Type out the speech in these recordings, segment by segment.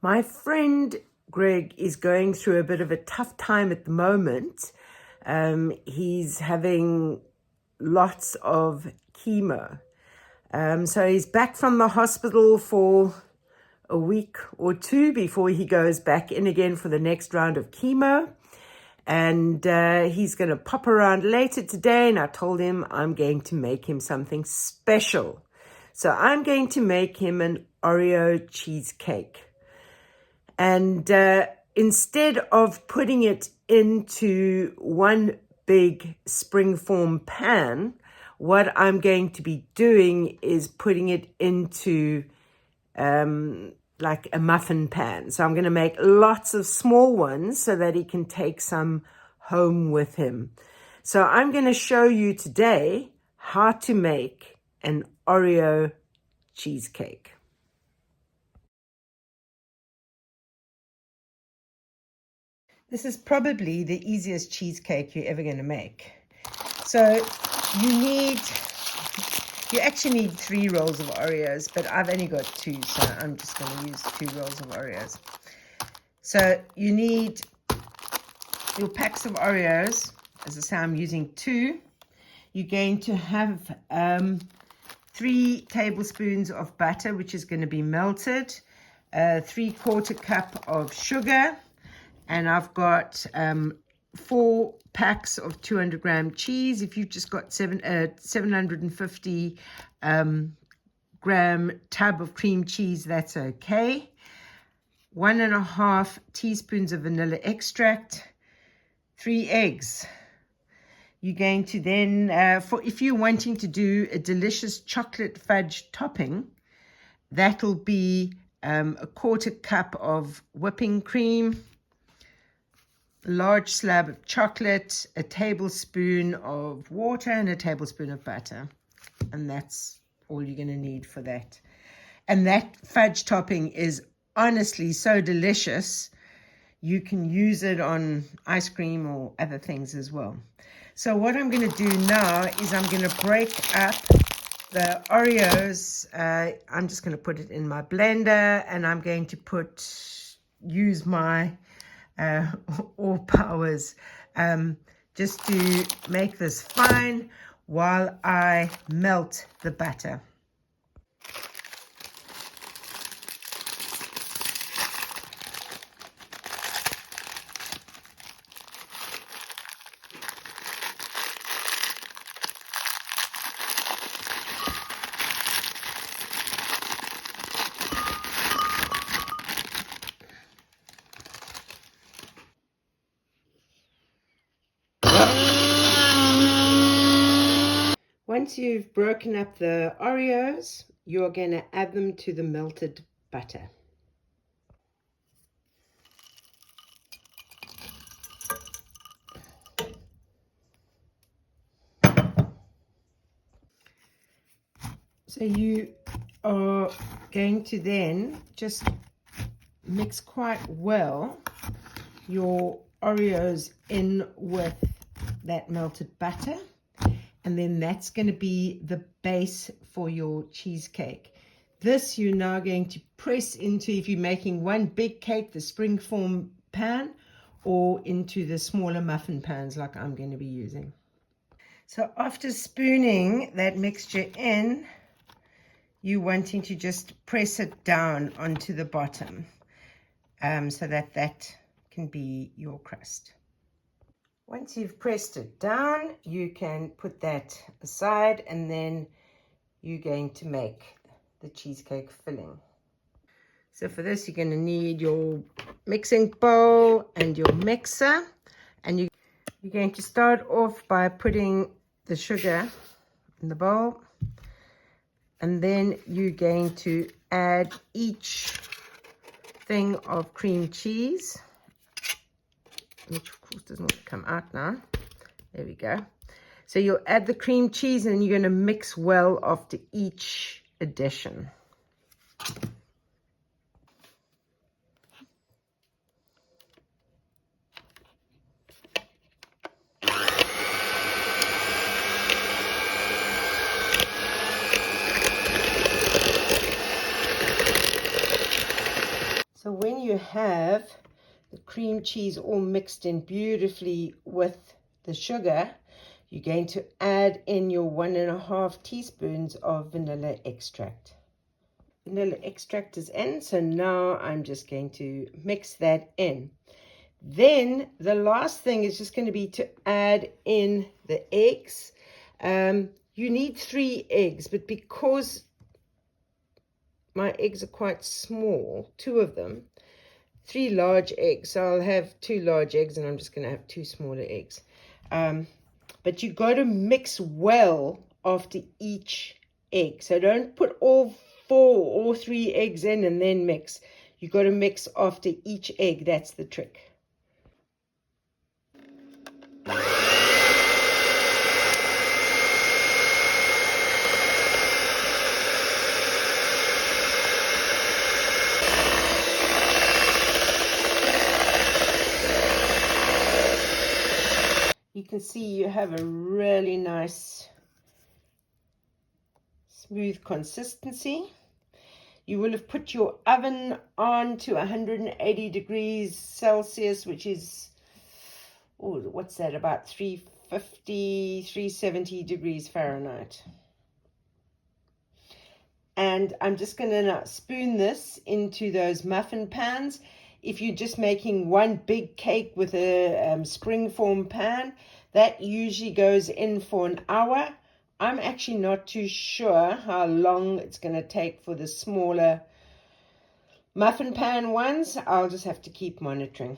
My friend Greg is going through a bit of a tough time at the moment. He's having lots of chemo. So he's back from the hospital for a week or two before he goes back in again for the next round of chemo. And he's going to pop around later today, and I told him I'm going to make him something special. So I'm going to make him an Oreo cheesecake. And instead of putting it into one big springform pan, what I'm going to be doing is putting it into like a muffin pan. So I'm going to make lots of small ones so that he can take some home with him. So I'm going to show you today how to make an Oreo cheesecake. This is probably the easiest cheesecake you're ever going to make. So you actually need 3 rolls of Oreos, but I've only got 2, so I'm just going to use 2 rolls of Oreos. So you need your packs of Oreos. As I say, I'm using 2. You're going to have 3 tablespoons of butter, which is going to be melted, 3/4 cup of sugar, and I've got 4 packs of 200-gram cheese. If you've just got 750 gram tub of cream cheese, that's okay. 1.5 teaspoons of vanilla extract, 3 eggs. You're going to then, if you're wanting to do a delicious chocolate fudge topping, that'll be 1/4 cup of whipping cream, a large slab of chocolate, a tablespoon of water, and a tablespoon of butter. And that's all you're going to need for that. And that fudge topping is honestly so delicious. You can use it on ice cream or other things as well. So what I'm going to do now is I'm going to break up the Oreos. I'm just going to put it in my blender, and I'm going to use my all powers just to make this fine while I melt the butter. Once you've broken up the Oreos, you're going to add them to the melted butter. So you are going to then just mix quite well your Oreos in with that melted butter. And then that's going to be the base for your cheesecake. This you're now going to press into, if you're making one big cake, the springform pan, or into the smaller muffin pans like I'm going to be using. So after spooning that mixture in, you're wanting to just press it down onto the bottom so that can be your crust. Once you've pressed it down, you can put that aside, and then you're going to make the cheesecake filling. So for this, you're going to need your mixing bowl and your mixer, and you're going to start off by putting the sugar in the bowl, and then you're going to add each thing of cream cheese, which of course does not come out now. There we go. So you'll add the cream cheese, and you're going to mix well after each addition. So when you have the cream cheese all mixed in beautifully with the sugar, you're going to add in your 1.5 teaspoons of vanilla extract. Vanilla extract is in, so now I'm just going to mix that in. Then the last thing is just going to be to add in the eggs. You need 3 eggs, but because my eggs are quite small, 2 of them, 3 large eggs. So I'll have 2 large eggs and I'm just going to have 2 smaller eggs. But you got to mix well after each egg. So don't put all 4 or 3 eggs in and then mix. You got to mix after each egg. That's the trick. You can see you have a really nice smooth consistency. You will have put your oven on to 180 degrees Celsius, which is, oh, what's that, about 350, 370 degrees Fahrenheit. And I'm just going to now spoon this into those muffin pans. If you're just making one big cake with a springform pan, that usually goes in for an hour. I'm actually not too sure how long it's going to take for the smaller muffin pan ones. I'll just have to keep monitoring.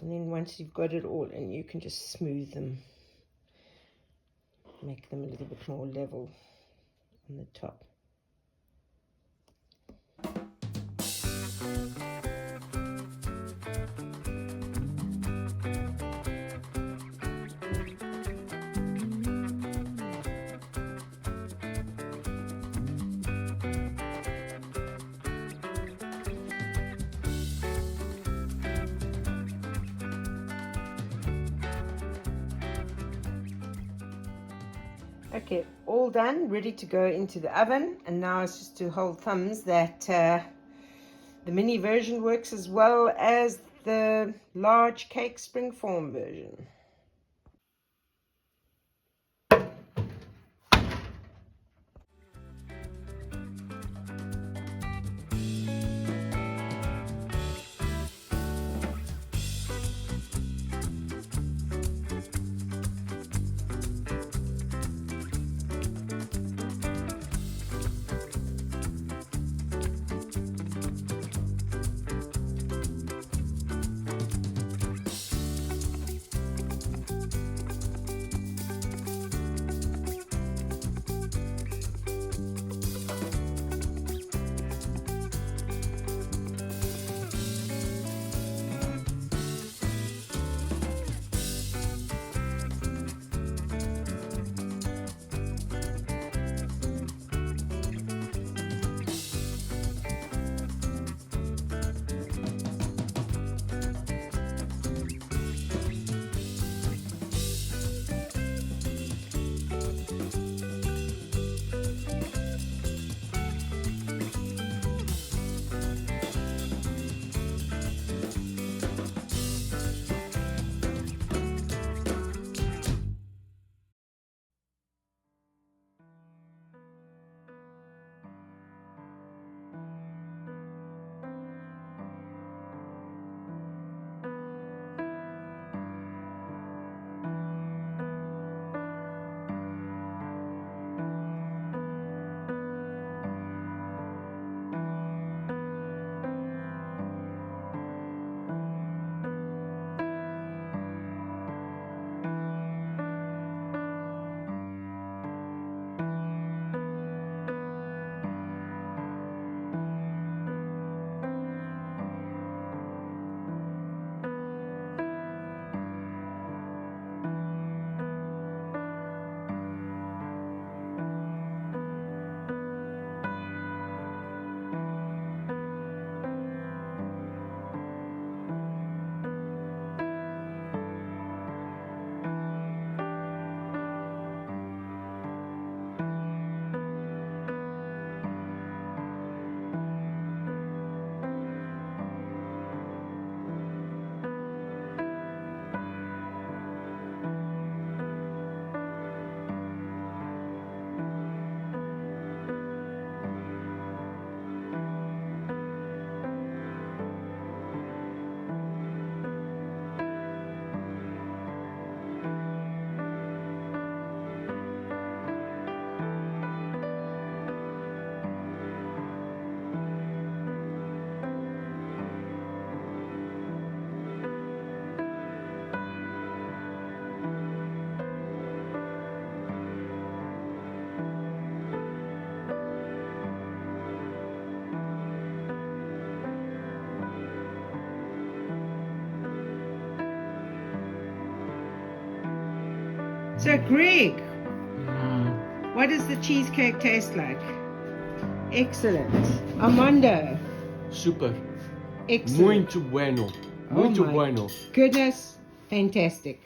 And then once you've got it all in, you can just smooth them. Make them a little bit more level on the top. Okay, all done, ready to go into the oven. And now it's just to hold thumbs that the mini version works as well as the large cake springform version. So, Greg, what does the cheesecake taste like? Excellent. Armando. Super. Excellent. Muito bueno. Muito bueno. Goodness, fantastic.